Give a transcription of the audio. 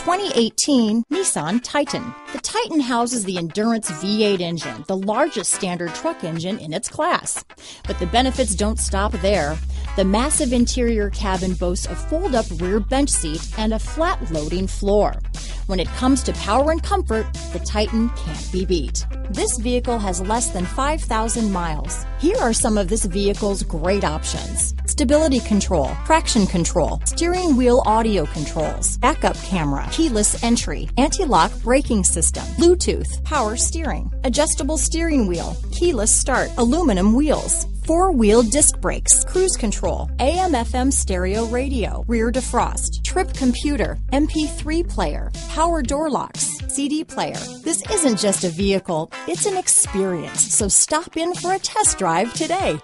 2018 Nissan Titan. The Titan houses the Endurance V8 engine, the largest standard truck engine in its class. But the benefits don't stop there. The massive interior cabin boasts a fold-up rear bench seat and a flat loading floor. When it comes to power and comfort, the Titan can't be beat. This vehicle has less than 5,000 miles. Here are some of this vehicle's great options: stability control, traction control, steering wheel audio controls, backup camera, keyless entry, anti-lock braking system, Bluetooth, power steering, adjustable steering wheel, keyless start, aluminum wheels, four-wheel disc brakes, cruise control, AM/FM stereo radio, rear defrost, trip computer, MP3 player, power door locks, CD player. This isn't just a vehicle, it's an experience. So stop in for a test drive today.